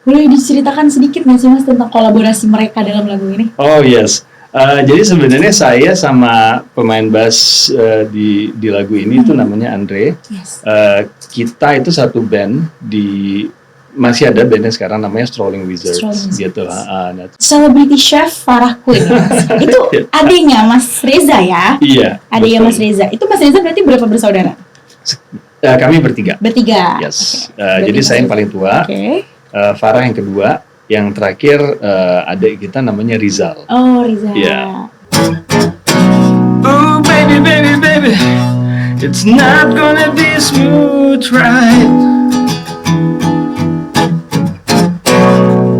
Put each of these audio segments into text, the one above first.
Boleh diceritakan sedikit nggak sih Mas tentang kolaborasi mereka dalam lagu ini? Oh yes. Jadi sebenarnya saya sama pemain bass di lagu ini itu namanya Andre. Yes. Kita itu satu band masih ada bandnya sekarang namanya Strolling Wizards gitu. Nah, Celebrity Chef Farah Queen. Itu adiknya Mas Reza ya? Iya. Adiknya Mas Reza. Itu Mas Reza berarti berapa bersaudara? Kami bertiga. Bertiga. Yes. Jadi saya yang paling tua. Farah yang kedua, yang terakhir adik kita namanya Rizal. Oh, Rizal. Yeah. Oh baby, baby, baby, it's not gonna be a smooth ride.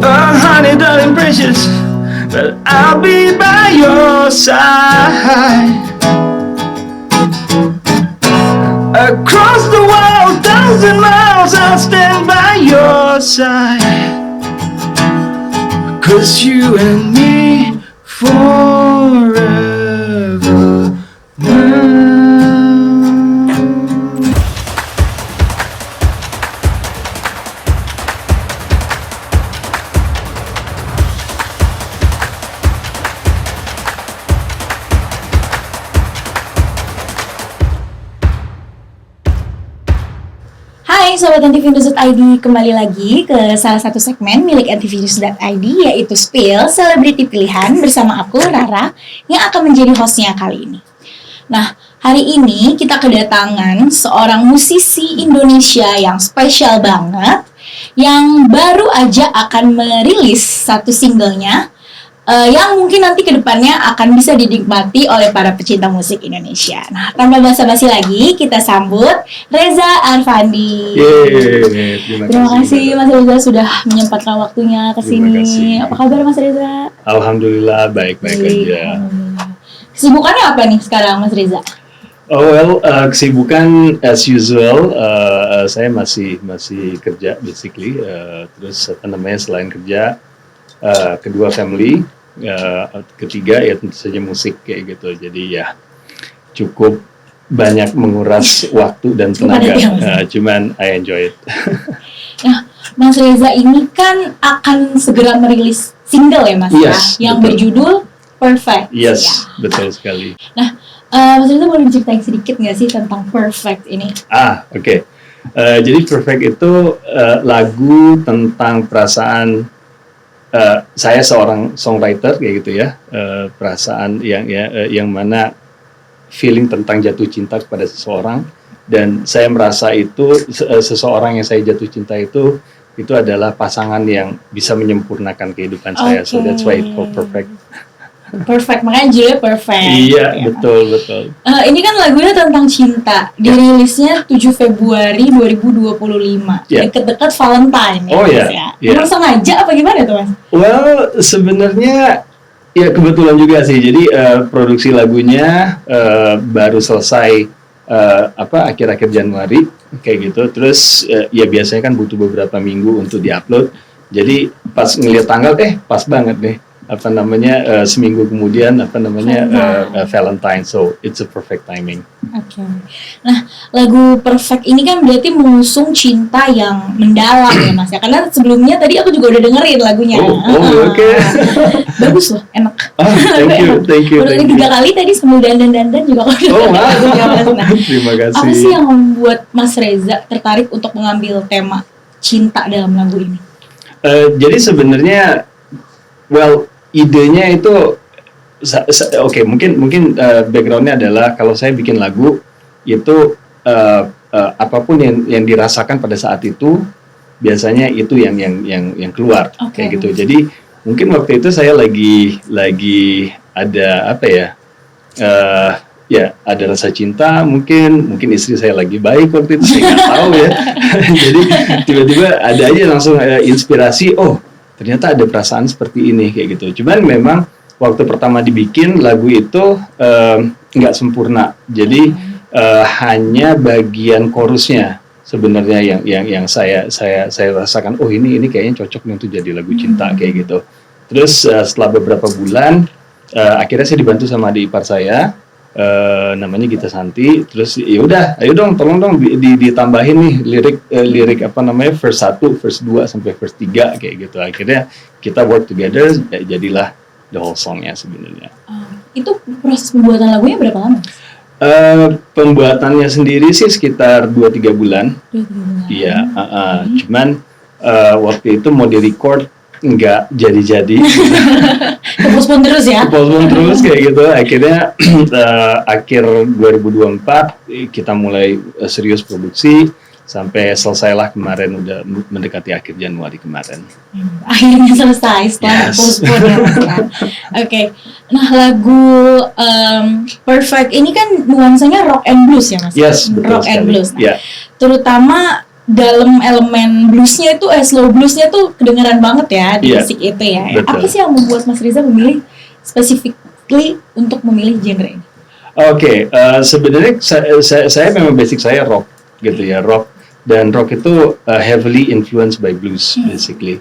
Oh honey, darling, precious, but I'll be by your side. Across the world, 1,000 miles, I'll stand by your side. 'Cause you and me forever now. Hai Sobat NTV News.id, kembali lagi ke salah satu segmen milik NTV News.id, yaitu Spill Selebriti Pilihan bersama aku, Rara, yang akan menjadi hostnya kali ini. Nah, hari ini kita kedatangan seorang musisi Indonesia yang spesial banget, yang baru aja akan merilis satu singlenya, yang mungkin nanti kedepannya akan bisa dinikmati oleh para pecinta musik Indonesia. Nah, tanpa basa-basi lagi, kita sambut Reza Arfandi. Terima kasih Mas Reza sudah menyempatkan waktunya ke sini. Apa kabar Mas Reza? Alhamdulillah baik-baik aja. Kesibukannya apa nih sekarang Mas Reza? Oh well, kesibukan as usual. Saya masih kerja basically. Terus selain kerja, kedua family. Ketiga ya tentu saja musik kayak gitu. Jadi ya cukup banyak menguras waktu dan tenaga. Cuman I enjoy it. Nah, Mas Reza ini kan akan segera merilis single ya Mas, yes, yang betul. berjudul Perfect. Yes, ya. betul sekali. Nah, Mas Reza boleh diceritain sedikit nggak sih tentang Perfect ini? Oke. Jadi Perfect itu lagu tentang perasaan. Saya seorang songwriter kayak gitu ya, perasaan yang mana feeling tentang jatuh cinta kepada seseorang, dan saya merasa itu seseorang yang saya jatuh cinta itu adalah pasangan yang bisa menyempurnakan kehidupan saya. So that's why it's called Perfect. Perfect, makanya judulnya Perfect. Iya, ya. Betul. Ini kan lagunya tentang cinta. Dirilisnya 7 Februari 2025. Deket-deket Valentine ya. Oh iya. Emang sengaja apa gimana tuh Mas? Well, sebenarnya ya kebetulan juga sih. Jadi produksi lagunya baru selesai akhir-akhir Januari kayak gitu. Terus ya biasanya kan butuh beberapa minggu untuk diupload. Jadi pas ngeliat tanggal pas banget deh. Seminggu kemudian Valentine, so it's a perfect timing. Oke. Nah, lagu Perfect ini kan berarti mengusung cinta yang mendalam ya Mas ya, karena sebelumnya tadi aku juga udah dengerin lagunya. Oke. Bagus loh, enak. Thank you. Udah 3 kali tadi sebelum dandan juga udah lagunya Mas. Nah, terima kasih. Apa sih yang membuat Mas Reza tertarik untuk mengambil tema cinta dalam lagu ini? Jadi sebenarnya, idenya itu mungkin backgroundnya adalah kalau saya bikin lagu itu apapun yang dirasakan pada saat itu biasanya itu yang keluar kayak gitu. Jadi mungkin waktu itu saya lagi ada ada rasa cinta, mungkin istri saya lagi baik waktu itu, saya nggak tahu ya. Jadi tiba-tiba ada aja langsung inspirasi, ternyata ada perasaan seperti ini kayak gitu. Cuman memang waktu pertama dibikin lagu itu nggak sempurna. Jadi hanya bagian chorusnya sebenarnya yang saya rasakan. Ini kayaknya cocok nih untuk jadi lagu cinta kayak gitu. Terus setelah beberapa bulan akhirnya saya dibantu sama adik ipar saya namanya Gita Santi. Terus ya udah, ayo dong, tolong dong ditambahin nih lirik apa namanya verse 1, verse 2 sampai verse 3 kayak gitu. Akhirnya kita work together, jadilah the whole songnya sebenarnya. Itu proses pembuatan lagunya berapa lama? Pembuatannya sendiri sih sekitar 2-3 bulan. 2-3 bulan. Iya, cuman waktu itu mau di-record nggak jadi-jadi. Kepostpone terus ya? Kepostpone terus kayak gitu. Akhirnya akhir 2024 kita mulai serius produksi sampai selesailah kemarin, udah mendekati akhir Januari kemarin. Akhirnya selesai setelah kepostpone ya Mas ya. Oke. Nah, lagu Perfect ini kan nuansanya rock and blues ya Mas? Yes, betul rock sekali. and blues. Nah, Yeah. terutama dalam elemen bluesnya itu, slow bluesnya tuh kedengaran banget ya di Yeah, musik itu ya. betul. Apa sih yang membuat Mas Reza memilih specifically untuk memilih genre ini? Oke, sebenarnya saya memang basic saya rock gitu ya, rock, dan rock itu heavily influenced by blues basically.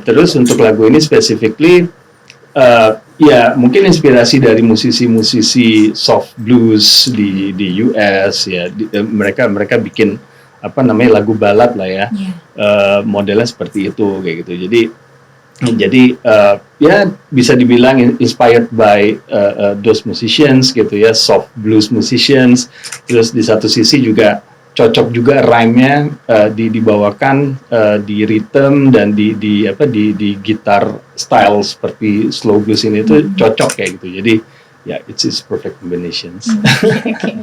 Terus untuk lagu ini specifically ya mungkin inspirasi dari musisi-musisi soft blues di US ya, mereka bikin apa namanya lagu balad lah ya. Modelnya seperti itu kayak gitu. Jadi ya bisa dibilang inspired by those musicians gitu ya, soft blues musicians. Terus di satu sisi juga cocok juga rhyme-nya dibawakan di rhythm dan di gitar style seperti slow blues ini itu cocok kayak gitu. Jadi ya it's perfect combinations. Okay.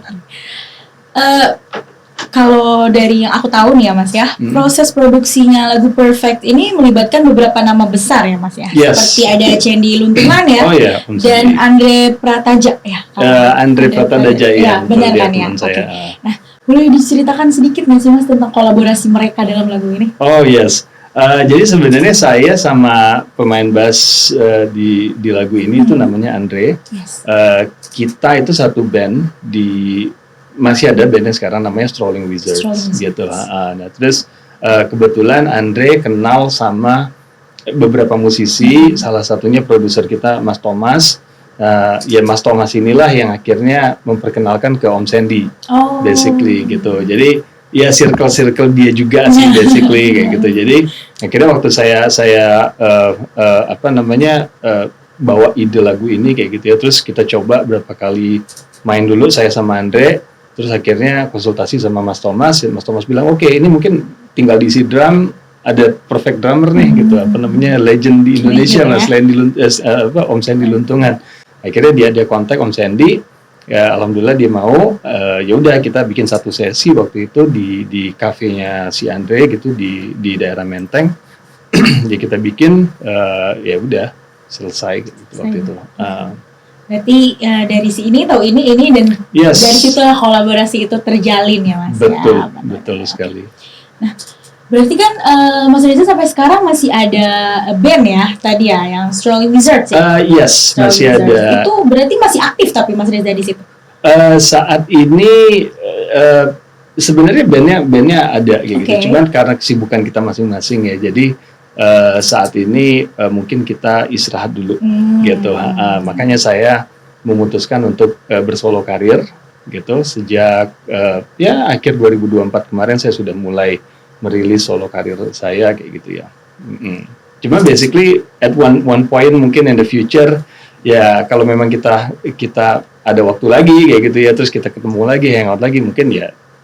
Kalau dari yang aku tahu nih ya Mas ya, proses produksinya lagu Perfect ini melibatkan beberapa nama besar ya Mas ya. Yes. Seperti ada Cendi Luntungan ya, Oh ya, dan Andre Prataja ya. Andre Prataja ya, benar kan ya. Oke. Nah, boleh diceritakan sedikit nggak sih Mas tentang kolaborasi mereka dalam lagu ini? Oh yes. Jadi sebenarnya saya sama pemain bass di lagu ini itu namanya Andre. Yes. Kita itu satu band masih ada bandnya sekarang namanya Strolling Wizards. Gitu. Nah terus kebetulan Andre kenal sama beberapa musisi, salah satunya produser kita Mas Thomas. Ya Mas Thomas inilah yang akhirnya memperkenalkan ke Om Sandy, basically gitu. Jadi ya circle dia juga sih basically kayak gitu. Jadi akhirnya waktu saya bawa ide lagu ini kayak gitu ya, terus kita coba berapa kali main dulu saya sama Andre. Terus akhirnya konsultasi sama Mas Thomas bilang oke, ini mungkin tinggal diisi drum, ada perfect drummer nih gitu, legend di Indonesia Mas, Om Sandy Luntungan. Akhirnya dia kontak Om Sandy, ya alhamdulillah dia mau. Ya udah kita bikin satu sesi waktu itu di kafenya si Andre gitu di daerah Menteng. Jadi kita bikin, ya udah selesai gitu waktu itu. Berarti dari si ini tahu ini dan Yes. dari situlah kolaborasi itu terjalin ya Mas. Betul, ya, betul sekali. Nah, berarti kan Mas Reza sampai sekarang masih ada band ya tadi ya, yang Strolling Wizards ya? Yes, Strolling masih Wizards. ada. Itu berarti masih aktif tapi Mas Reza di situ? Saat ini sebenarnya bandnya ada gitu, cuman karena kesibukan kita masing-masing ya, jadi saat ini mungkin kita istirahat dulu gitu. Makanya saya memutuskan untuk bersolo karir gitu sejak ya akhir 2024 kemarin saya sudah mulai merilis solo karir saya kayak gitu ya. Cuma basically at one point mungkin in the future ya kalau memang kita ada waktu lagi kayak gitu ya, terus kita ketemu lagi, hangout lagi, mungkin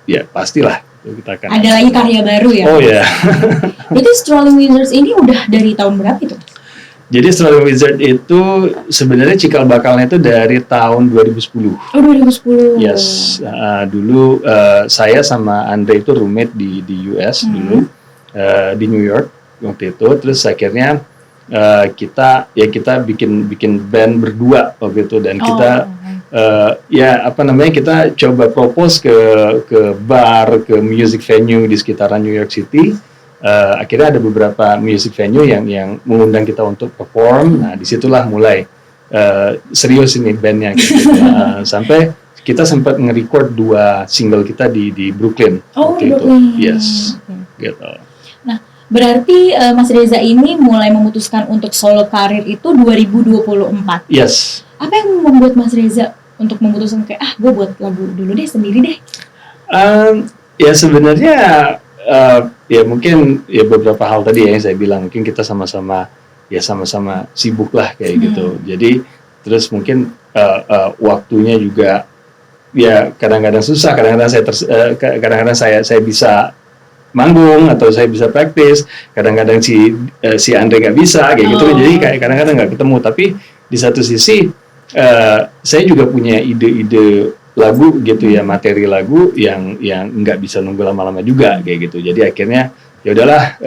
ya pastilah kita akan ada lagi karya baru ya. Oh ya. Berarti Strolling Wizards ini udah dari tahun berapa itu? Jadi Strolling Wizard itu sebenarnya cikal bakalnya itu dari tahun 2010. Oh 2010. Yes, dulu saya sama Andre itu roommate di US dulu, di New York waktu itu. Terus akhirnya kita bikin band berdua waktu itu, dan kita kita coba propose ke bar, ke music venue di sekitaran New York City. Akhirnya ada beberapa music venue yang mengundang kita untuk perform. Nah disitulah mulai serius ini bandnya gitu. Sampai kita sempat nge-record 2 single kita di Brooklyn waktu itu. Yes, gitu. Nah berarti Mas Reza ini mulai memutuskan untuk solo karir itu 2024. Yes. Apa yang membuat Mas Reza untuk memutuskan kayak gue buat lagu dulu deh sendiri deh? Ya sebenarnya ya mungkin ya beberapa hal tadi ya yang saya bilang, mungkin kita sama-sama sibuk lah kayak gitu. Jadi terus mungkin waktunya juga ya kadang-kadang susah, kadang-kadang saya bisa manggung atau saya bisa praktis, kadang-kadang si Andre nggak bisa kayak gitu. Jadi kayak kadang-kadang nggak ketemu. Tapi di satu sisi saya juga punya ide-ide lagu gitu ya, materi lagu yang nggak bisa nunggu lama-lama juga kayak gitu. Jadi akhirnya ya udahlah,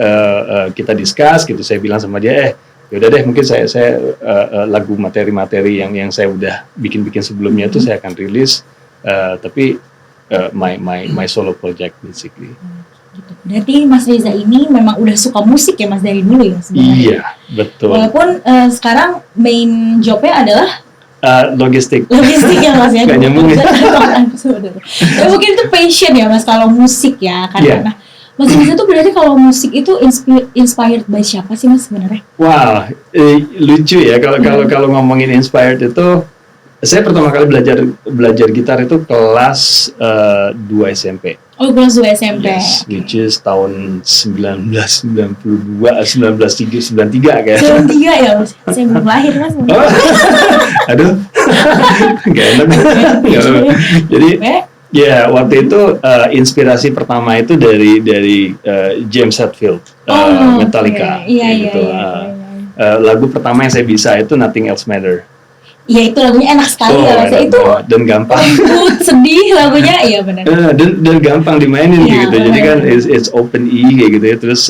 kita discuss gitu. Saya bilang sama dia, yaudah deh, mungkin saya lagu materi-materi yang saya udah bikin sebelumnya itu saya akan rilis, tapi my solo project basically. Gitu. Berarti Mas Reza ini memang udah suka musik ya Mas dari dulu ya sebenarnya? Iya, betul. Walaupun sekarang main jobnya adalah logistik ya Mas ya. Gak nyambung ya. Ya mungkin itu passion ya Mas kalau musik ya kan. Yeah. Nah, Mas Reza tuh berarti kalau musik itu inspired by siapa sih Mas sebenarnya? Wah, lucu ya kalau ngomongin inspired itu. Saya pertama kali belajar gitar itu kelas 2 SMP. Oh, kelas 2 SMP. Yes, which is tahun 1992, 1993 kayak. 93 ya Mas? Saya belum lahir Mas. Aduh, gak enak. Jadi, ya waktu itu inspirasi pertama itu dari James Hetfield, Metallica. Iya. Lagu pertama yang saya bisa itu Nothing Else Matter. Iya, itu lagunya enak sekali ya Mas. Itu dan gampang. Sedih lagunya, iya benar. Dan gampang dimainin ya, gitu. Jadi kan it's open E kayak gitu ya. Terus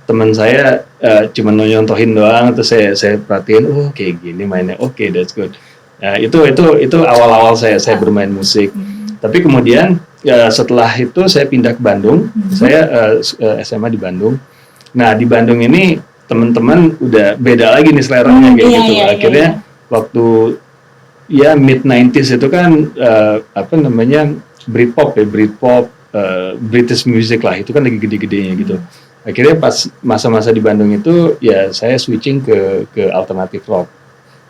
teman saya cuma nyontohin doang, terus saya perhatiin, kayak gini mainnya. Oke, that's good. Itu awal-awal saya bermain musik. Tapi kemudian setelah itu saya pindah ke Bandung. Saya SMA di Bandung. Nah, di Bandung ini teman-teman udah beda lagi nih seleranya kayak gitu. Akhirnya waktu ya mid 90s itu kan Britpop, British music lah, itu kan lagi gede-gedenya gitu. Akhirnya pas masa-masa di Bandung itu ya saya switching ke alternative rock,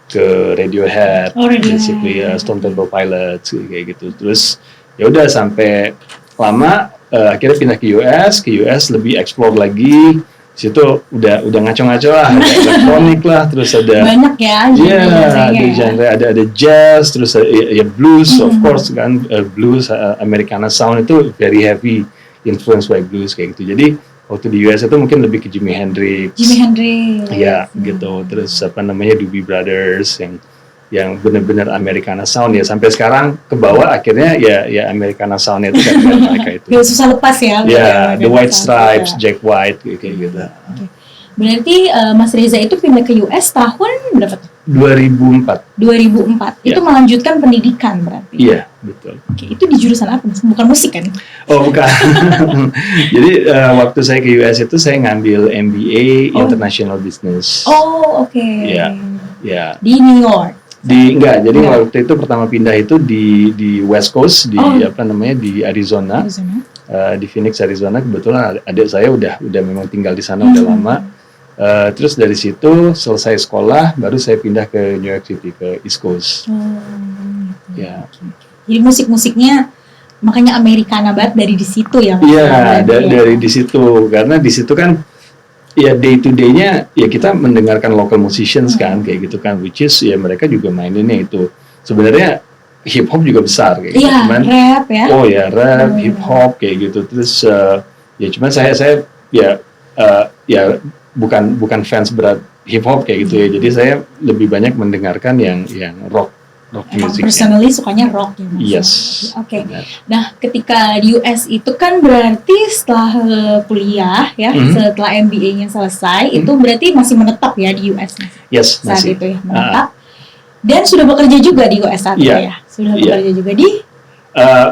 ke Radiohead, basically Stone Temple Pilots kayak gitu. Terus ya udah sampai lama akhirnya pindah ke US lebih explore lagi. Situ udah ngaco-ngaco lah, ada elektronik lah, terus ada banyak ya ada genre, ada jazz, terus ya blues, of course kan, blues, Americana sound itu very heavy influence by blues kayak gitu. Jadi waktu di US itu mungkin lebih ke Jimi Hendrix, ya gitu. Terus Doobie Brothers yang benar-benar Americana sound ya, sampai sekarang ke bawah akhirnya ya Americana sound itu kan mereka itu. Gak susah lepas ya. Ya, The White Stripes, Jack White kayak gitu. Okay. Berarti Mas Reza itu pindah ke US tahun berapa tuh? 2004. Itu melanjutkan pendidikan berarti. Iya, betul. Oke, itu di jurusan apa Mas? Bukan musik kan? Oh, bukan. Jadi waktu saya ke US itu saya ngambil MBA International Business. Oh, oke. Iya. Di New York. Jadi waktu itu pertama pindah itu di West Coast, di Arizona. Di Phoenix, Arizona. Kebetulan adik saya udah memang tinggal di sana udah lama. Terus dari situ selesai sekolah baru saya pindah ke New York City, ke East Coast. Ya. Jadi musik-musiknya makanya Americana banget dari di situ ya. Iya, dari di situ, karena di situ kan ya day to day-nya ya kita mendengarkan local musicians kan kayak gitu kan, which is ya mereka juga maininnya itu sebenarnya hip hop juga besar kayak gitu, cuman rap ya. Oh ya, rap, hip hop kayak gitu. Terus ya cuman saya bukan fans berat hip hop kayak gitu ya. Jadi saya lebih banyak mendengarkan yang rock music. Personally sukanya rock ya Mas. Yes. Oke. Nah, ketika di US itu kan berarti setelah kuliah ya, setelah MBA-nya selesai, itu berarti masih menetap ya di US. Yes, saat masih. itu ya, menetap. Dan sudah bekerja juga di US saat itu ya. Sudah bekerja juga di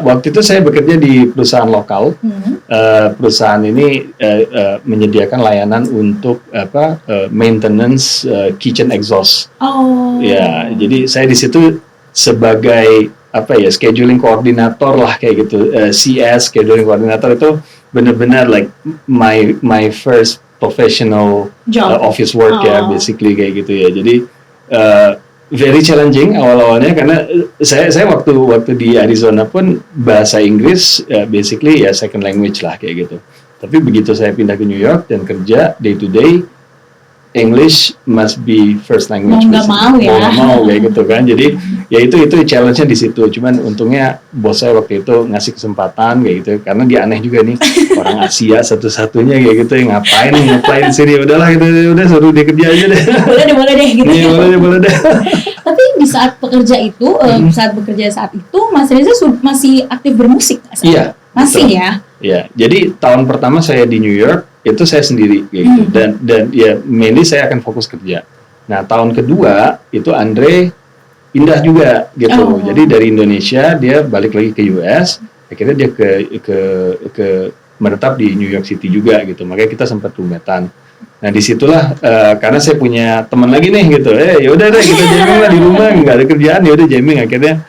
waktu itu saya bekerja di perusahaan lokal. Perusahaan ini menyediakan layanan untuk maintenance kitchen exhaust. Oh. Ya, jadi saya di situ sebagai scheduling koordinator lah kayak gitu. CS, scheduling koordinator itu benar-benar like my first professional office work ya, basically kayak gitu ya. Jadi very challenging awal-awalnya karena saya waktu di Arizona pun bahasa Inggris basically ya second language lah kayak gitu. Tapi begitu saya pindah ke New York dan kerja day to day, English must be first language. Mau nggak mau ya. Mau nggak mau kayak gitu kan. Jadi ya itu challenge-nya di situ. Cuman untungnya bos saya waktu itu ngasih kesempatan kayak gitu. Karena dia aneh juga nih, orang Asia satu-satunya kayak gitu yang ngapain di sini. Udahlah gitu, udah suruh dia kerja aja deh. Boleh deh gitu. Iya, boleh deh. Tapi di saat bekerja itu, saat itu Mas Reza masih aktif bermusik nggak? Iya. Masih betul. ya. Ya, jadi tahun pertama saya di New York itu saya sendiri gitu. Dan ya mainly saya akan fokus kerja. Nah, tahun kedua itu Andre pindah juga gitu. Jadi dari Indonesia dia balik lagi ke US, akhirnya dia ke menetap di New York City juga gitu. Makanya kita sempat rumetan. Nah, disitulah karena saya punya teman lagi nih gitu. Ya udah deh kita jamming lah di rumah, nggak ada kerjaan, ya udah jamming. Akhirnya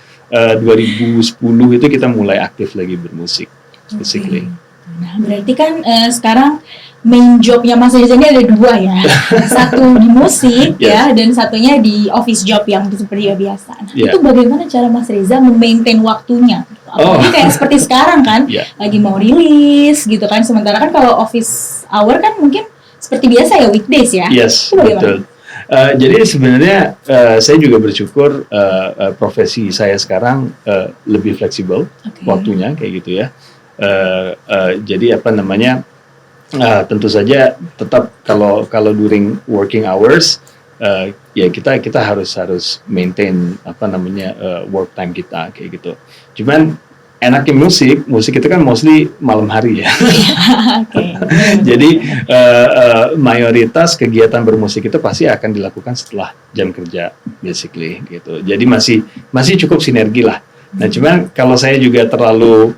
2010 itu kita mulai aktif lagi bermusik. Basically. Nah, berarti kan sekarang main jobnya Mas Reza ini ada dua ya. Satu di musik ya, dan satunya di office job yang seperti biasa. Nah, itu bagaimana cara Mas Reza memaintain waktunya? Apalagi kayak seperti sekarang kan, lagi mau rilis gitu kan. Sementara kan kalau office hour kan mungkin seperti biasa ya, weekdays ya. Yes, betul. Jadi sebenarnya saya juga bersyukur profesi saya sekarang lebih fleksibel waktunya kayak gitu ya. Jadi apa namanya, tentu saja tetap kalau during working hours ya kita harus maintain apa namanya work time kita kayak gitu. Cuman enaknya musik itu kan mostly malam hari ya. Jadi mayoritas kegiatan bermusik itu pasti akan dilakukan setelah jam kerja basically gitu. Jadi masih cukup sinergi lah. Nah cuman kalau saya juga terlalu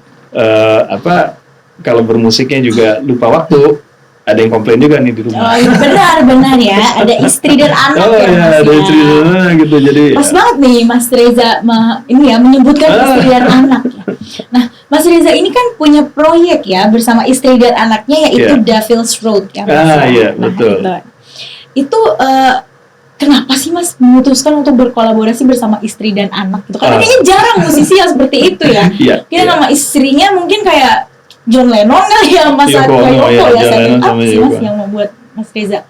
kalau bermusiknya juga lupa waktu, ada yang komplain juga nih di rumah. Oh iya, benar ya, ada istri dan anak ada istri dan anak gitu. Jadi pas banget nih Mas Reza ini ya menyebutkan istri dan anak ya. Nah, Mas Reza ini kan punya proyek ya bersama istri dan anaknya yaitu Devil's Road ya. Iya, betul. Itu kenapa sih Mas memutuskan untuk berkolaborasi bersama istri dan anak gitu? Karena kayaknya jarang musisi yang seperti itu ya. Kita nama istrinya mungkin kayak John Lennon kali ya, Mas Yoko ya. Apa sih Mas yang membuat Mas Reza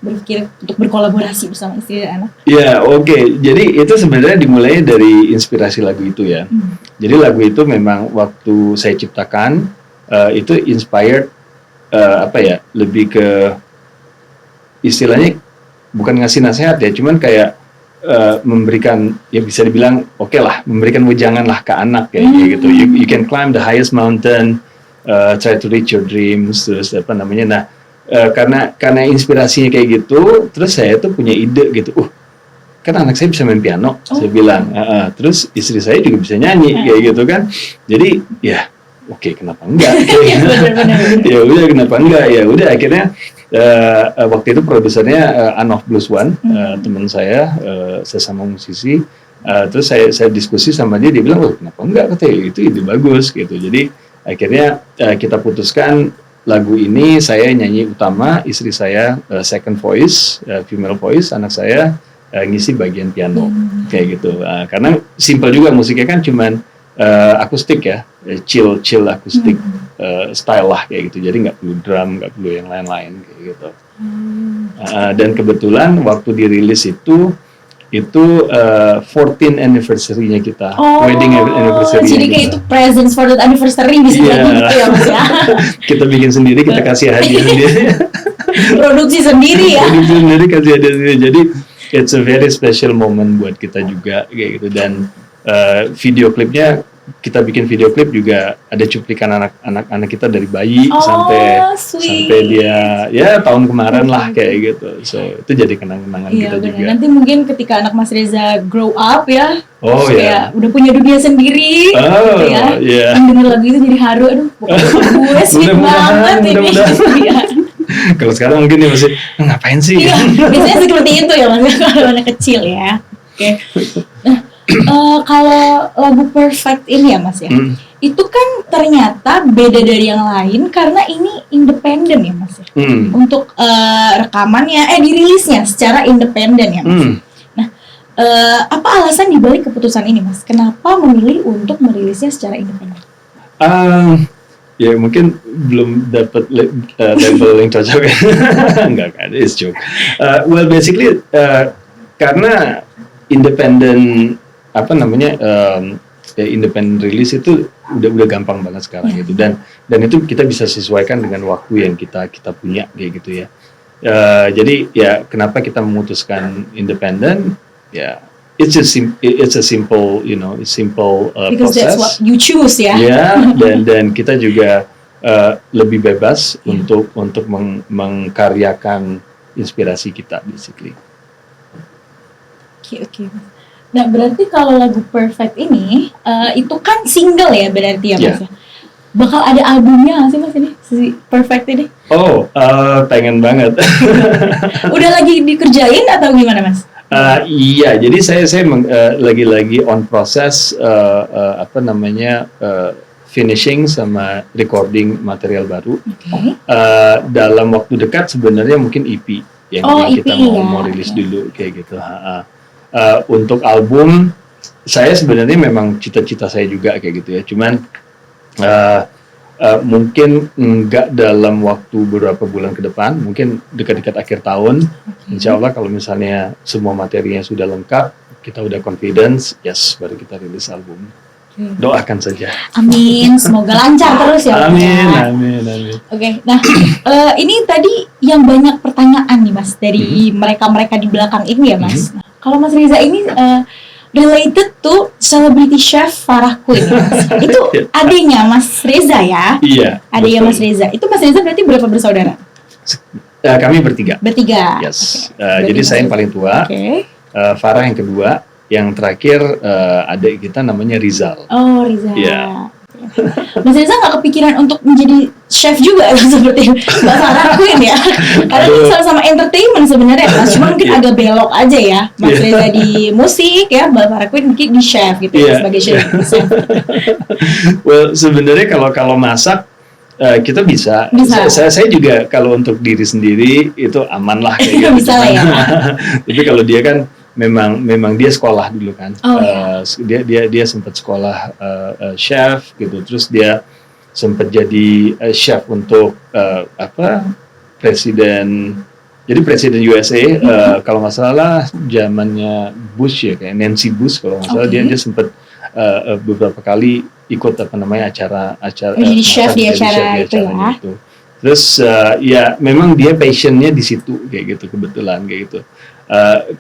berpikir untuk berkolaborasi bersama istri dan anak? Ya, oke. Jadi itu sebenarnya dimulai dari inspirasi lagu itu ya. Jadi lagu itu memang waktu saya ciptakan itu inspired lebih ke istilahnya bukan ngasih nasihat ya, cuman kayak memberikan ya bisa dibilang memberikan wejangan lah ke anak kayak gitu. You can climb the highest mountain, try to reach your dreams, terus apa namanya. Nah, karena inspirasinya kayak gitu, terus saya tuh punya ide gitu. Kan anak saya bisa main piano, saya bilang. Terus istri saya juga bisa nyanyi kayak gitu kan. Jadi ya kenapa enggak? Ya udah kenapa enggak? Ya udah akhirnya waktu itu produsernya Anof Blues One, teman saya sesama musisi. Terus saya diskusi sama dia bilang, kenapa enggak, katanya itu ide bagus gitu. Jadi akhirnya kita putuskan lagu ini saya nyanyi utama, istri saya second voice, female voice, anak saya ngisi bagian piano kayak gitu. Karena simple juga musiknya kan cuman akustik ya, chill akustik style lah kayak gitu. Jadi nggak perlu drum, nggak perlu yang lain-lain kayak gitu. Dan kebetulan waktu dirilis itu 14th anniversary-nya kita, wedding anniversary. Jadi kayak itu presents for that anniversary bisa gitu ya Mas ya. Kita bikin sendiri, kita kasih hadiah sendiri. Produksi sendiri ya. Produksi sendiri, kasih hadiah sendiri. Jadi it's a very special moment buat kita juga kayak gitu. Dan video klipnya kita bikin video klip juga ada cuplikan anak-anak kita dari bayi sampai dia ya tahun kemarin lah kayak gitu. So itu jadi kenang-kenangan kita juga. Nanti mungkin ketika anak Mas Reza grow up ya, udah punya dunia sendiri, gitu ya. Mendengar lagu itu jadi haru, pokoknya gue sweet banget ini. Kalau sekarang mungkin dia masih ngapain sih? Iya, biasanya seperti itu ya Mas kalau anak kecil ya. Oke. Kalau lagu Perfect ini ya Mas ya, itu kan ternyata beda dari yang lain karena ini independen ya Mas ya. Untuk rekamannya, dirilisnya secara independen ya Mas. Nah, Apa alasan dibalik keputusan ini, Mas? Kenapa memilih untuk merilisnya secara independen? Ya mungkin belum dapat label yang cocok. Enggak, it's joke. Well basically karena independent independent release itu udah gampang banget sekarang gitu, dan itu kita bisa sesuaikan dengan waktu yang kita punya kayak gitu ya. Jadi ya kenapa kita memutuskan independen ya, it's a simple Because process. that's what you choose ya. Ya, dan kita juga lebih bebas untuk mengkaryakan inspirasi kita basically. Oke. Nah, berarti kalau lagu Perfect ini itu kan single ya berarti ya, Mas? Yeah. Bakal ada albumnya nggak sih, Mas, ini? Si Perfect ini? Pengen banget. Udah lagi dikerjain atau gimana, Mas? Iya, jadi saya lagi on proses finishing sama recording material baru. Oke. Dalam waktu dekat sebenarnya mungkin EP yang kita EP mau rilis dulu kayak gitu. Untuk album saya sebenarnya memang cita-cita saya juga kayak gitu ya. Cuman mungkin nggak dalam waktu beberapa bulan ke depan, mungkin dekat-dekat akhir tahun. Insya Allah kalau misalnya semua materinya sudah lengkap, kita udah confidence, baru kita rilis album. Doakan saja. Amin, semoga lancar terus ya. Amin. Oke, nah ini tadi yang banyak pertanyaan nih, Mas, dari mereka-mereka di belakang ini ya, Mas. Nah, kalau Mas Reza ini related to celebrity chef Farah Queen, Mas. Itu adiknya Mas Reza ya? Iya. Adiknya Mas Reza. Itu Mas Reza berarti berapa bersaudara? Kami bertiga. Bertiga. Yes. Jadi saya yang paling tua. Oke. Farah yang kedua. Yang terakhir adik kita namanya Rizal. Oh, Rizal. Iya. Mas Reza nggak kepikiran untuk menjadi chef juga seperti Mbak Farah Queen ya? Karena ini sama-sama entertainment sebenarnya, Mas. Cuma mungkin agak belok aja ya. Mas Reza di musik ya, Mbak Farah Queen mungkin di chef gitu ya, sebagai chef. Well, sebenarnya kalau masak kita bisa. Saya juga kalau untuk diri sendiri itu aman lah kayak gitu. Bisa lah ya. Tapi kalau dia kan memang dia sekolah dulu kan. Dia sempat sekolah chef gitu, terus dia sempat jadi chef untuk presiden USA. Kalau nggak salah zamannya Bush ya, kayak Nancy Bush kalau nggak salah. Dia sempat beberapa kali ikut acara menjadi chef di acara itu ya. Gitu. Terus ya memang dia passionnya di situ kayak gitu, kebetulan kayak gitu.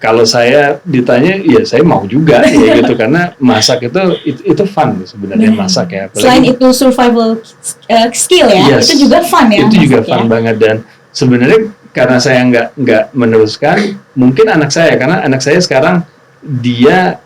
Kalau saya ditanya, ya saya mau juga ya gitu, karena masak itu fun sebenarnya masak ya. Apalagi, selain itu survival skill ya, itu juga fun ya. Itu juga fun banget, dan sebenarnya karena saya nggak meneruskan, mungkin karena anak saya sekarang dia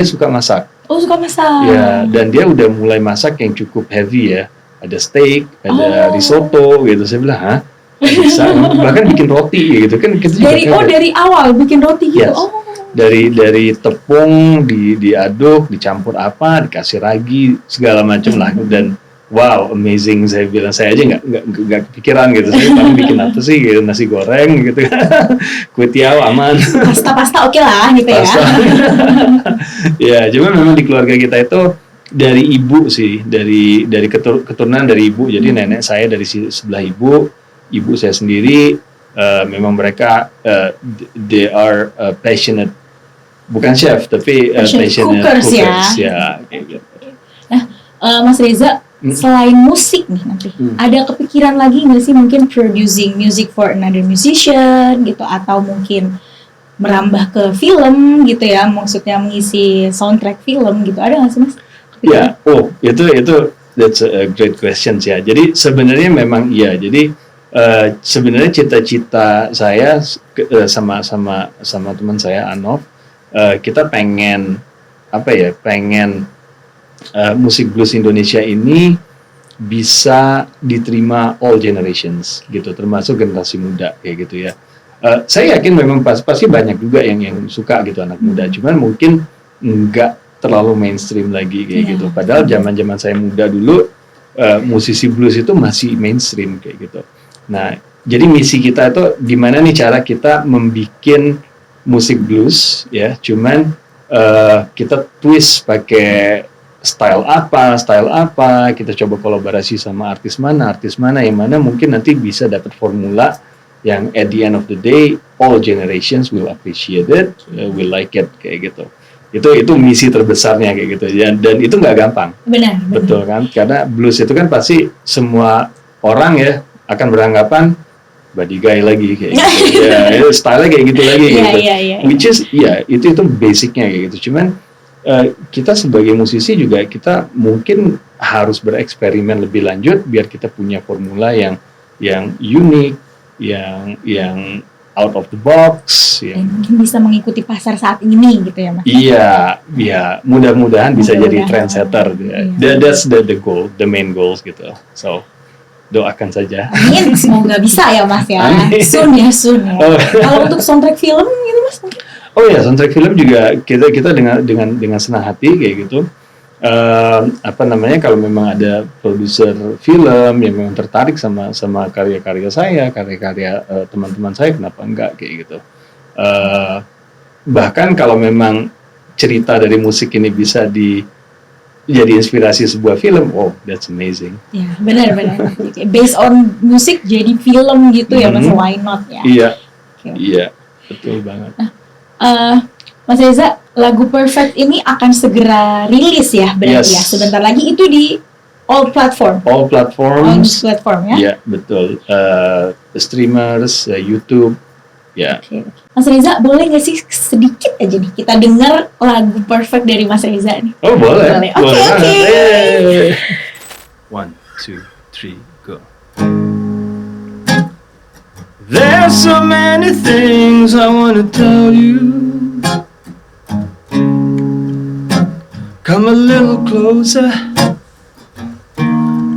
suka masak. Oh, suka masak. Ya, dan dia udah mulai masak yang cukup heavy ya. Ada steak, ada risotto gitu. Saya bilang, hah? Bisa, bahkan bikin roti gitu kan. Kita juga dari awal bikin roti gitu. Yes. Dari tepung diaduk, dicampur dikasih ragi segala macam lah, dan wow, amazing. Saya bilang, saya aja nggak kepikiran gitu. Saya paling bikin apa sih gitu, nasi goreng gitu, kue tiaw aman, pasta oke lah gitu ya. Ya, cuma memang di keluarga kita itu dari ibu sih, dari keturunan dari ibu. Jadi nenek saya dari sebelah ibu saya sendiri, memang mereka they are passionate, bukan chef tapi passionate cookers ya kayak gitu. Nah, Mas Reza, selain musik nih nanti, ada kepikiran lagi nggak sih mungkin producing music for another musician gitu, atau mungkin merambah ke film gitu ya, maksudnya mengisi soundtrack film gitu, ada nggak sih, Mas? Ya, itu that's a great question ya. Jadi sebenarnya memang iya. Jadi sebenarnya cita-cita saya sama teman saya Anov, kita pengen musik blues Indonesia ini bisa diterima all generations gitu, termasuk generasi muda kayak gitu ya. Saya yakin memang pasti banyak juga yang suka gitu, anak muda. Cuman mungkin nggak terlalu mainstream lagi kayak gitu. Padahal zaman saya muda dulu, musisi blues itu masih mainstream kayak gitu. Nah, jadi misi kita itu gimana nih cara kita membikin musik blues ya, cuman kita twist pakai style apa, kita coba kolaborasi sama artis mana, yang mana mungkin nanti bisa dapat formula yang at the end of the day all generations will appreciate it, will like it kayak gitu. Itu misi terbesarnya kayak gitu, dan itu nggak gampang. Benar. Betul kan? Karena blues itu kan pasti semua orang ya akan beranggapan body guy lagi kayak gitu. Ya, itu style kayak gitu lagi gitu. Which is itu basicnya kayak gitu. Cuman kita sebagai musisi juga kita mungkin harus bereksperimen lebih lanjut biar kita punya formula yang unik, yang out of the box, yang mungkin bisa mengikuti pasar saat ini gitu ya Mas. Iya, mudah-mudahan bisa jadi trendsetter. That's the goal, the main goals gitu. So doakan saja. Amin, semoga bisa ya Mas ya. Soon ya. Kalau untuk soundtrack film gitu Mas? Oh ya, soundtrack film juga kita dengan senang hati kayak gitu. Kalau memang ada produser film yang memang tertarik sama karya-karya saya, karya-karya teman-teman saya, kenapa enggak kayak gitu. Bahkan kalau memang cerita dari musik ini bisa jadi inspirasi sebuah film, that's amazing. Ya, benar. Based on musik jadi film gitu ya Mas, why not ya? Iya, iya, betul banget. Mas Reza, lagu Perfect ini akan segera rilis ya berarti ya? Sebentar lagi itu di all platform. All platforms. All platform ya? Iya, betul. Streamers, YouTube, ya. Okay. Mas Reza, boleh nggak sih sedikit aja nih kita dengar lagu Perfect dari Mas Reza nih? Oh, boleh. Oke. 1, 2, 3, go. There's so many things I want to tell you. Come a little closer,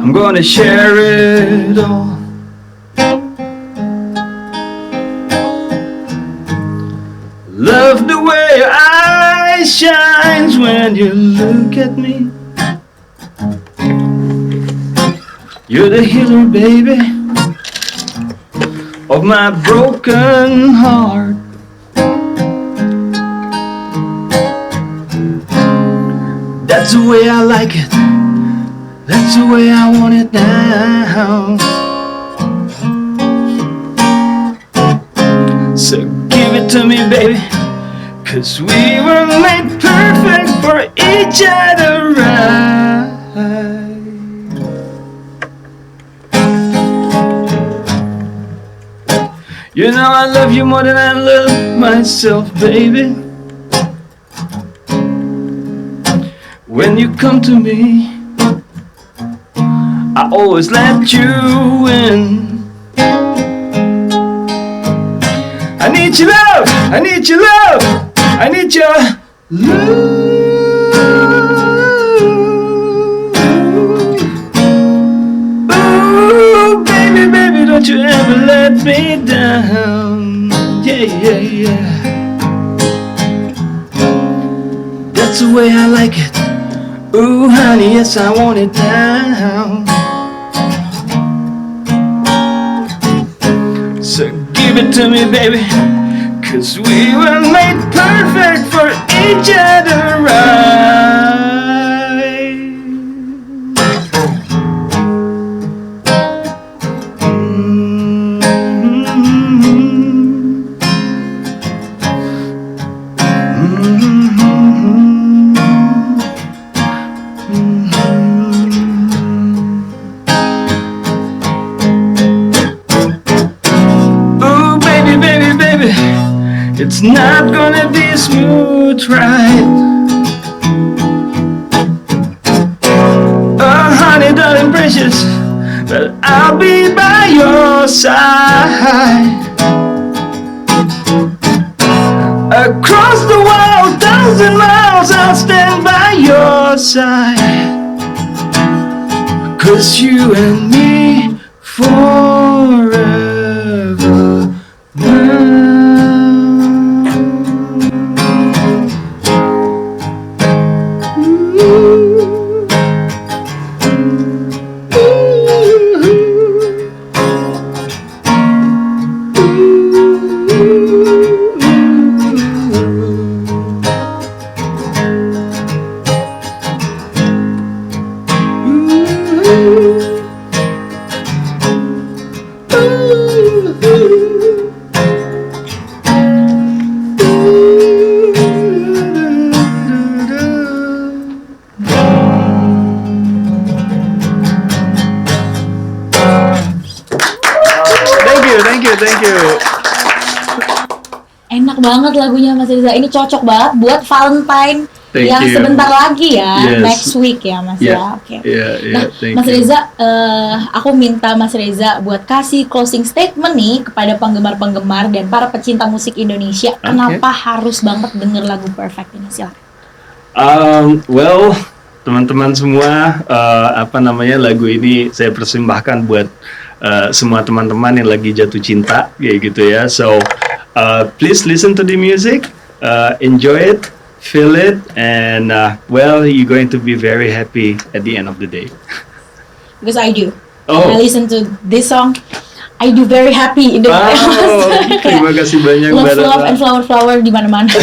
I'm gonna share it all. Love the way your eyes shines when you look at me. You're the healer, baby, of my broken heart. That's the way I like it. That's the way I want it now. So give it to me, baby, 'cause we were made perfect for each other, right? You know I love you more than I love myself, baby. When you come to me, I always let you in. I need your love, I need your love, I need your love. Ooh, baby, baby, don't you ever let me down. Yeah. That's the way I like it. Ooh, honey, yes, I want it now. So give it to me, baby, 'cause we were made perfect for each other, right? It's not gonna be a smooth ride. Oh, honey, darling, precious, but I'll be by your side. Across the world, 1,000 miles, I'll stand by your side. 'Cause you and me forever now. banget lagunya Mas Reza. Ini cocok banget buat Valentine Thank yang you. sebentar lagi ya, Yes. next week ya Mas Yeah. ya. Oke. Yeah, Nah, thank Mas you. Reza, aku minta Mas Reza buat kasih closing statement nih kepada penggemar-penggemar dan para pecinta musik Indonesia. Kenapa harus banget denger lagu Perfect ini? Silakan. Well, teman-teman semua, lagu ini saya persembahkan buat semua teman-teman yang lagi jatuh cinta, kayak gitu ya. So, please listen to the music, enjoy it, feel it, and you're going to be very happy at the end of the day. Because I do. Oh. When I listen to this song, I do very happy in the Terima kasih banyak love Mbak love Rara. and flower di mana-mana.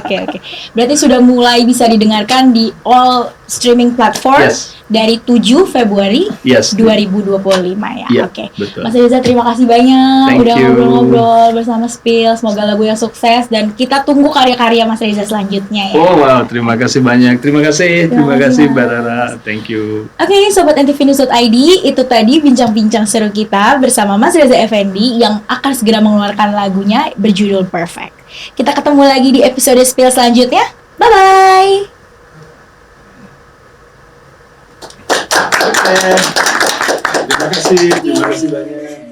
Oke. Berarti sudah mulai bisa didengarkan di all streaming platform Yes. dari 7 Februari Yes. 2025 ya. Iya, Oke. betul. Mas Reza, terima kasih banyak Thank udah you. ngobrol-ngobrol bersama Spill. Semoga lagu yang sukses dan kita tunggu karya-karya Mas Reza selanjutnya ya. Oh wow, terima kasih banyak. Terima kasih Terima kasih, Mbak Mas. Rara. Thank you. Oke, Sobat NTVnews.id, itu tadi bincang-bincang seru kita bersama Mas Reza Effendi yang akan segera mengeluarkan lagunya berjudul Perfect. Kita ketemu lagi di episode Spill selanjutnya. Bye-bye! Terima kasih banyak.